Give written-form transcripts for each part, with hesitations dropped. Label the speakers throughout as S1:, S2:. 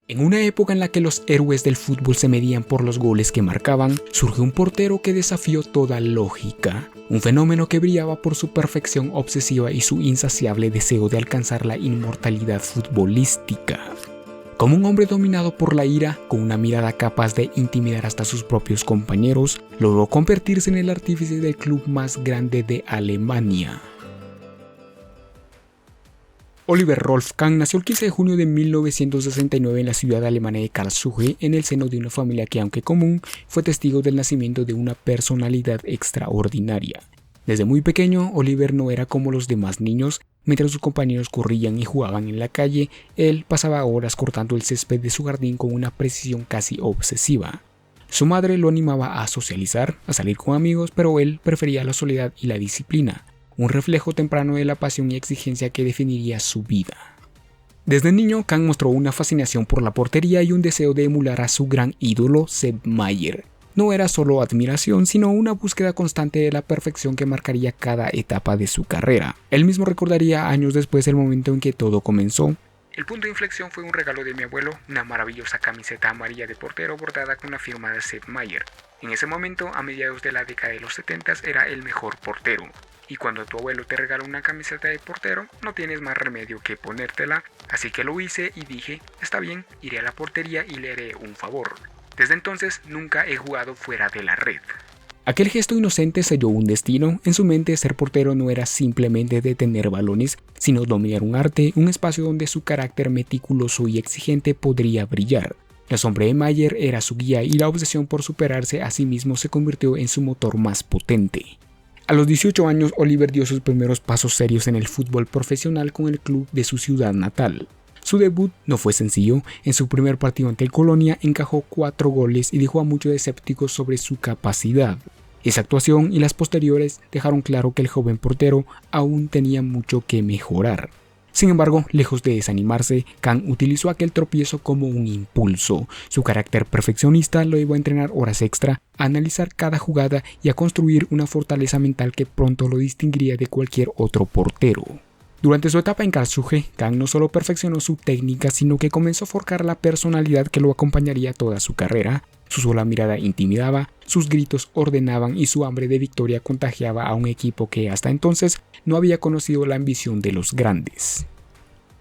S1: En una época en la que los héroes del fútbol se medían por los goles que marcaban, surgió un portero que desafió toda lógica, un fenómeno que brillaba por su perfección obsesiva y su insaciable deseo de alcanzar la inmortalidad futbolística. Como un hombre dominado por la ira, con una mirada capaz de intimidar hasta sus propios compañeros, logró convertirse en el artífice del club más grande de Alemania. Oliver Rolf Kahn nació el 15 de junio de 1969 en la ciudad alemana de Karlsruhe, en el seno de una familia que, aunque común, fue testigo del nacimiento de una personalidad extraordinaria. Desde muy pequeño, Oliver no era como los demás niños. Mientras sus compañeros corrían y jugaban en la calle, él pasaba horas cortando el césped de su jardín con una precisión casi obsesiva. Su madre lo animaba a socializar, a salir con amigos, pero él prefería la soledad y la disciplina, un reflejo temprano de la pasión y exigencia que definiría su vida. Desde niño, Kahn mostró una fascinación por la portería y un deseo de emular a su gran ídolo, Sepp Maier. No era solo admiración, sino una búsqueda constante de la perfección que marcaría cada etapa de su carrera. Él mismo recordaría años después el momento en que todo comenzó. El punto de inflexión fue un regalo de mi abuelo, una maravillosa camiseta amarilla de portero bordada con la firma de Sepp Maier. En ese momento, a mediados de la década de los 70, era el mejor portero. Y cuando tu abuelo te regala una camiseta de portero, no tienes más remedio que ponértela. Así que lo hice y dije, está bien, iré a la portería y le haré un favor. Desde entonces nunca he jugado fuera de la red. Aquel gesto inocente selló un destino. En su mente, ser portero no era simplemente detener balones, sino dominar un arte, un espacio donde su carácter meticuloso y exigente podría brillar. La sombra de Maier era su guía y la obsesión por superarse a sí mismo se convirtió en su motor más potente. A los 18 años, Oliver dio sus primeros pasos serios en el fútbol profesional con el club de su ciudad natal. Su debut no fue sencillo. En su primer partido ante el Colonia encajó 4 goles y dejó a muchos escépticos sobre su capacidad. Esa actuación y las posteriores dejaron claro que el joven portero aún tenía mucho que mejorar. Sin embargo, lejos de desanimarse, Kahn utilizó aquel tropiezo como un impulso. Su carácter perfeccionista lo llevó a entrenar horas extra, a analizar cada jugada y a construir una fortaleza mental que pronto lo distinguiría de cualquier otro portero. Durante su etapa en Karlsruhe, Kahn no solo perfeccionó su técnica, sino que comenzó a forjar la personalidad que lo acompañaría toda su carrera. Su sola mirada intimidaba, sus gritos ordenaban y su hambre de victoria contagiaba a un equipo que hasta entonces no había conocido la ambición de los grandes.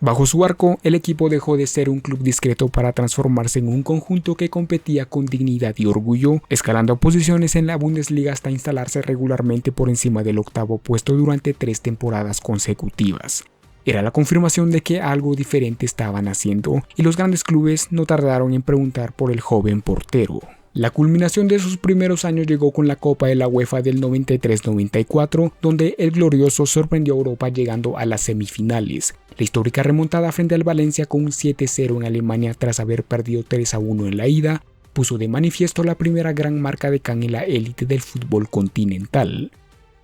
S1: Bajo su arco, el equipo dejó de ser un club discreto para transformarse en un conjunto que competía con dignidad y orgullo, escalando posiciones en la Bundesliga hasta instalarse regularmente por encima del 8º puesto durante 3 temporadas consecutivas. Era la confirmación de que algo diferente estaban haciendo, y los grandes clubes no tardaron en preguntar por el joven portero. La culminación de sus primeros años llegó con la Copa de la UEFA del 93-94, donde el glorioso sorprendió a Europa llegando a las semifinales. La histórica remontada frente al Valencia con un 7-0 en Alemania tras haber perdido 3-1 en la ida, puso de manifiesto la primera gran marca de Kahn en la élite del fútbol continental.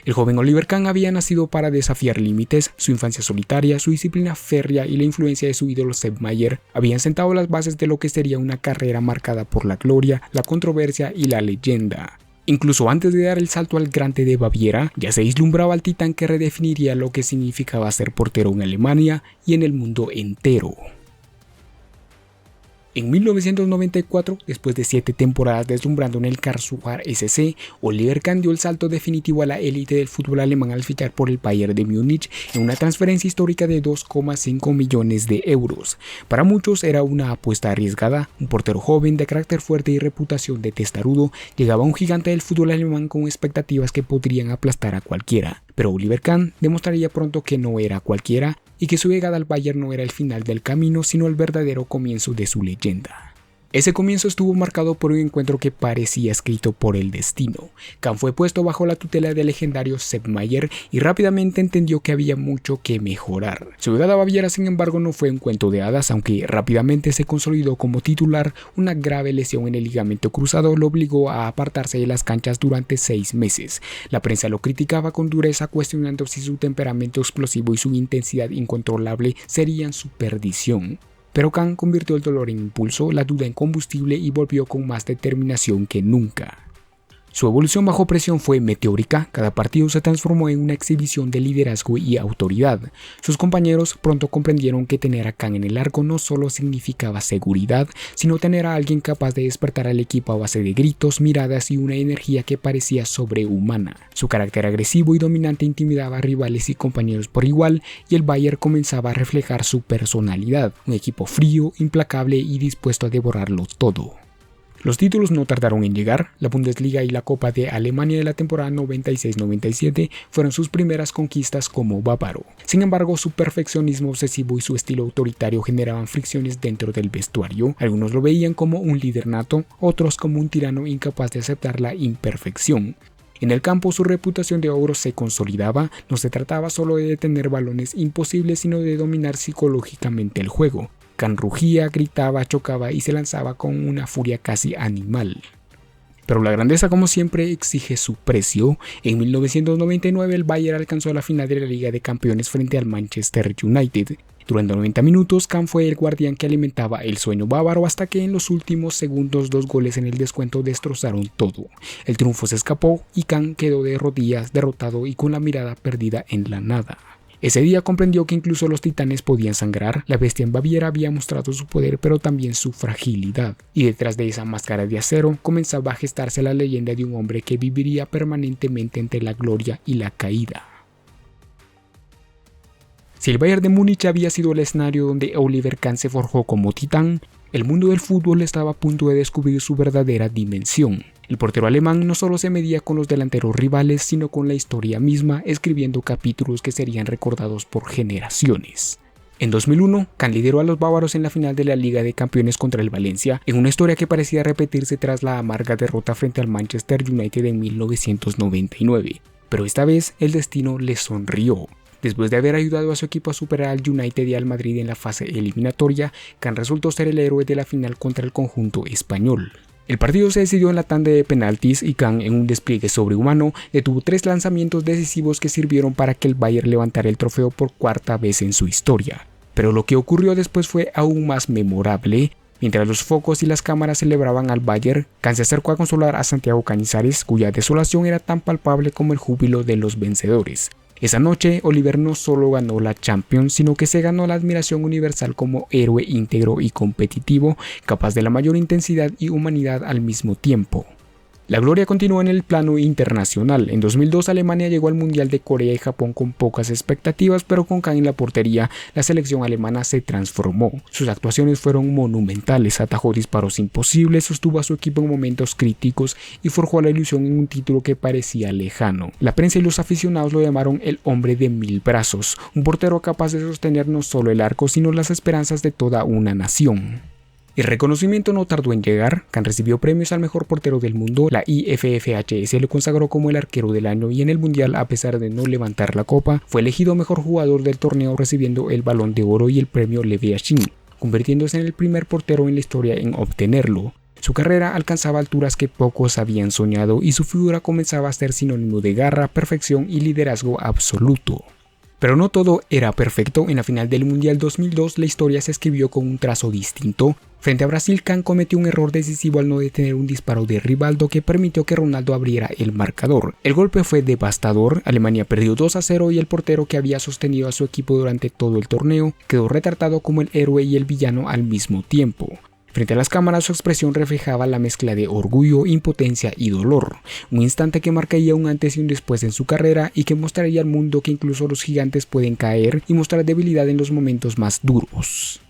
S1: El joven Oliver Kahn había nacido para desafiar límites. Su infancia solitaria, su disciplina férrea y la influencia de su ídolo Sepp Maier habían sentado las bases de lo que sería una carrera marcada por la gloria, la controversia y la leyenda. Incluso antes de dar el salto al Grande de Baviera, ya se vislumbraba al titán que redefiniría lo que significaba ser portero en Alemania y en el mundo entero. En 1994, después de 7 temporadas deslumbrando en el Karlsruher SC, Oliver Kahn dio el salto definitivo a la élite del fútbol alemán al fichar por el Bayern de Múnich en una transferencia histórica de 2,5 millones de euros. Para muchos era una apuesta arriesgada. Un portero joven de carácter fuerte y reputación de testarudo llegaba a un gigante del fútbol alemán con expectativas que podrían aplastar a cualquiera. Pero Oliver Kahn demostraría pronto que no era cualquiera y que su llegada al Bayern no era el final del camino, sino el verdadero comienzo de su leyenda. Ese comienzo estuvo marcado por un encuentro que parecía escrito por el destino. Kahn fue puesto bajo la tutela del legendario Sepp Maier y rápidamente entendió que había mucho que mejorar. Su llegada a Baviera, sin embargo, no fue un cuento de hadas, aunque rápidamente se consolidó como titular. Una grave lesión en el ligamento cruzado lo obligó a apartarse de las canchas durante 6 meses. La prensa lo criticaba con dureza, cuestionando si su temperamento explosivo y su intensidad incontrolable serían su perdición. Pero Kahn convirtió el dolor en impulso, la duda en combustible y volvió con más determinación que nunca. Su evolución bajo presión fue meteórica, cada partido se transformó en una exhibición de liderazgo y autoridad. Sus compañeros pronto comprendieron que tener a Kang en el arco no solo significaba seguridad, sino tener a alguien capaz de despertar al equipo a base de gritos, miradas y una energía que parecía sobrehumana. Su carácter agresivo y dominante intimidaba a rivales y compañeros por igual, y el Bayern comenzaba a reflejar su personalidad, un equipo frío, implacable y dispuesto a devorarlo todo. Los títulos no tardaron en llegar. La Bundesliga y la Copa de Alemania de la temporada 96-97 fueron sus primeras conquistas como bávaro. Sin embargo, su perfeccionismo obsesivo y su estilo autoritario generaban fricciones dentro del vestuario. Algunos lo veían como un líder nato, otros como un tirano incapaz de aceptar la imperfección. En el campo su reputación de ogro se consolidaba. No se trataba solo de detener balones imposibles, sino de dominar psicológicamente el juego. Kang rugía, gritaba, chocaba y se lanzaba con una furia casi animal. Pero la grandeza, como siempre, exige su precio. En 1999 el Bayern alcanzó la final de la Liga de Campeones frente al Manchester United. Durante 90 minutos, Kang fue el guardián que alimentaba el sueño bávaro hasta que en los últimos segundos 2 goles en el descuento destrozaron todo. El triunfo se escapó y Kang quedó de rodillas, derrotado y con la mirada perdida en la nada. Ese día comprendió que incluso los titanes podían sangrar. La bestia en Baviera había mostrado su poder, pero también su fragilidad. Y detrás de esa máscara de acero comenzaba a gestarse la leyenda de un hombre que viviría permanentemente entre la gloria y la caída. Si el Bayern de Múnich había sido el escenario donde Oliver Kahn se forjó como titán, el mundo del fútbol estaba a punto de descubrir su verdadera dimensión. El portero alemán no solo se medía con los delanteros rivales, sino con la historia misma, escribiendo capítulos que serían recordados por generaciones. En 2001, Kahn lideró a los bávaros en la final de la Liga de Campeones contra el Valencia, en una historia que parecía repetirse tras la amarga derrota frente al Manchester United en 1999. Pero esta vez el destino le sonrió. Después de haber ayudado a su equipo a superar al United y al Madrid en la fase eliminatoria, Kahn resultó ser el héroe de la final contra el conjunto español. El partido se decidió en la tanda de penaltis y Kahn, en un despliegue sobrehumano, detuvo 3 lanzamientos decisivos que sirvieron para que el Bayern levantara el trofeo por 4ª vez en su historia. Pero lo que ocurrió después fue aún más memorable. Mientras los focos y las cámaras celebraban al Bayern, Kahn se acercó a consolar a Santiago Cañizares, cuya desolación era tan palpable como el júbilo de los vencedores. Esa noche, Oliver no solo ganó la Champions, sino que se ganó la admiración universal como héroe íntegro y competitivo, capaz de la mayor intensidad y humanidad al mismo tiempo. La gloria continuó en el plano internacional. En 2002 Alemania llegó al Mundial de Corea y Japón con pocas expectativas, pero con Kahn en la portería, la selección alemana se transformó. Sus actuaciones fueron monumentales, atajó disparos imposibles, sostuvo a su equipo en momentos críticos y forjó la ilusión en un título que parecía lejano. La prensa y los aficionados lo llamaron el hombre de 1000 brazos, un portero capaz de sostener no solo el arco, sino las esperanzas de toda una nación. El reconocimiento no tardó en llegar. Kahn recibió premios al mejor portero del mundo, la IFFHS lo consagró como el arquero del año y en el mundial, a pesar de no levantar la copa, fue elegido mejor jugador del torneo recibiendo el Balón de Oro y el premio Lev Yashin, convirtiéndose en el primer portero en la historia en obtenerlo. Su carrera alcanzaba alturas que pocos habían soñado y su figura comenzaba a ser sinónimo de garra, perfección y liderazgo absoluto. Pero no todo era perfecto. En la final del Mundial 2002 la historia se escribió con un trazo distinto. Frente a Brasil, Kahn cometió un error decisivo al no detener un disparo de Rivaldo que permitió que Ronaldo abriera el marcador. El golpe fue devastador, Alemania perdió 2-0 y el portero que había sostenido a su equipo durante todo el torneo quedó retratado como el héroe y el villano al mismo tiempo. Frente a las cámaras su expresión reflejaba la mezcla de orgullo, impotencia y dolor, un instante que marcaría un antes y un después en su carrera y que mostraría al mundo que incluso los gigantes pueden caer y mostrar debilidad en los momentos más duros.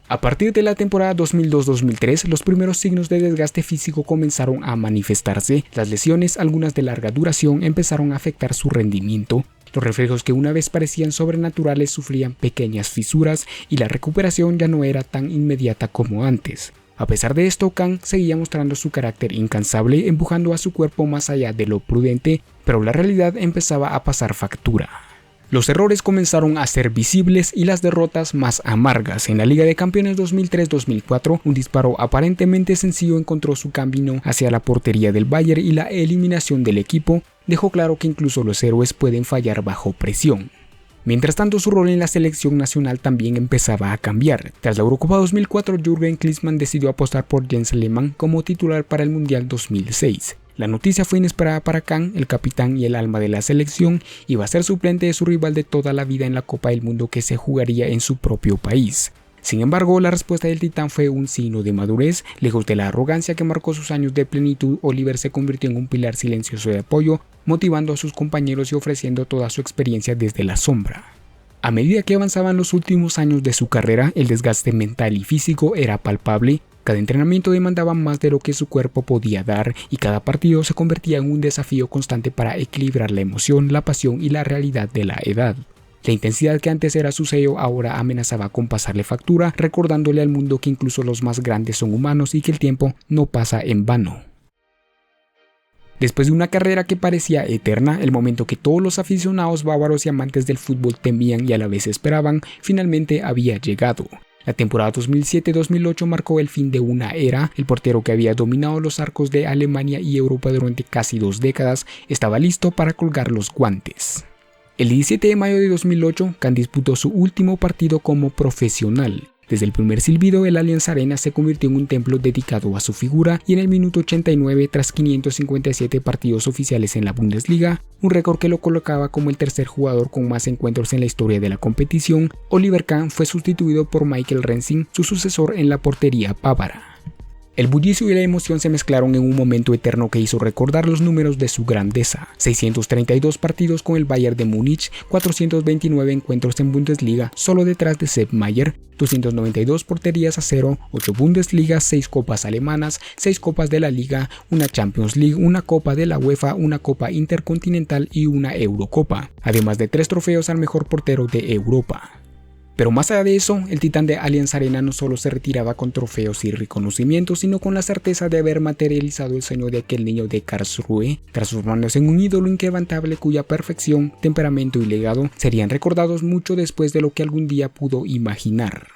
S1: A partir de la temporada 2002-2003, los primeros signos de desgaste físico comenzaron a manifestarse. Las lesiones, algunas de larga duración, empezaron a afectar su rendimiento. Los reflejos que una vez parecían sobrenaturales sufrían pequeñas fisuras y la recuperación ya no era tan inmediata como antes. A pesar de esto, Kahn seguía mostrando su carácter incansable, empujando a su cuerpo más allá de lo prudente, pero la realidad empezaba a pasar factura. Los errores comenzaron a ser visibles y las derrotas más amargas. En la Liga de Campeones 2003-2004, un disparo aparentemente sencillo encontró su camino hacia la portería del Bayern y la eliminación del equipo dejó claro que incluso los héroes pueden fallar bajo presión. Mientras tanto, su rol en la selección nacional también empezaba a cambiar. Tras la Eurocopa 2004, Jürgen Klinsmann decidió apostar por Jens Lehmann como titular para el Mundial 2006. La noticia fue inesperada para Kahn, el capitán y el alma de la selección, iba a ser suplente de su rival de toda la vida en la Copa del Mundo que se jugaría en su propio país. Sin embargo, la respuesta del titán fue un signo de madurez. Lejos de la arrogancia que marcó sus años de plenitud, Oliver se convirtió en un pilar silencioso de apoyo, motivando a sus compañeros y ofreciendo toda su experiencia desde la sombra. A medida que avanzaban los últimos años de su carrera, el desgaste mental y físico era palpable. Cada entrenamiento demandaba más de lo que su cuerpo podía dar y cada partido se convertía en un desafío constante para equilibrar la emoción, la pasión y la realidad de la edad. La intensidad que antes era su sello ahora amenazaba con pasarle factura, recordándole al mundo que incluso los más grandes son humanos y que el tiempo no pasa en vano. Después de una carrera que parecía eterna, el momento que todos los aficionados bávaros y amantes del fútbol temían y a la vez esperaban, finalmente había llegado. La temporada 2007-2008 marcó el fin de una era. El portero que había dominado los arcos de Alemania y Europa durante casi 2 décadas estaba listo para colgar los guantes. El 17 de mayo de 2008, Kahn disputó su último partido como profesional. Desde el primer silbido, el Allianz Arena se convirtió en un templo dedicado a su figura y en el minuto 89, tras 557 partidos oficiales en la Bundesliga, un récord que lo colocaba como el tercer jugador con más encuentros en la historia de la competición, Oliver Kahn fue sustituido por Michael Rensing, su sucesor en la portería bávara. El bullicio y la emoción se mezclaron en un momento eterno que hizo recordar los números de su grandeza. 632 partidos con el Bayern de Múnich, 429 encuentros en Bundesliga, solo detrás de Sepp Maier, 292 porterías a cero, 8 Bundesliga, 6 copas alemanas, 6 copas de la Liga, una Champions League, una Copa de la UEFA, una Copa Intercontinental y una Eurocopa, además de 3 trofeos al mejor portero de Europa. Pero más allá de eso, el titán de Allianz Arena no solo se retiraba con trofeos y reconocimientos, sino con la certeza de haber materializado el sueño de aquel niño de Karlsruhe, transformándose en un ídolo inquebrantable cuya perfección, temperamento y legado serían recordados mucho después de lo que algún día pudo imaginar.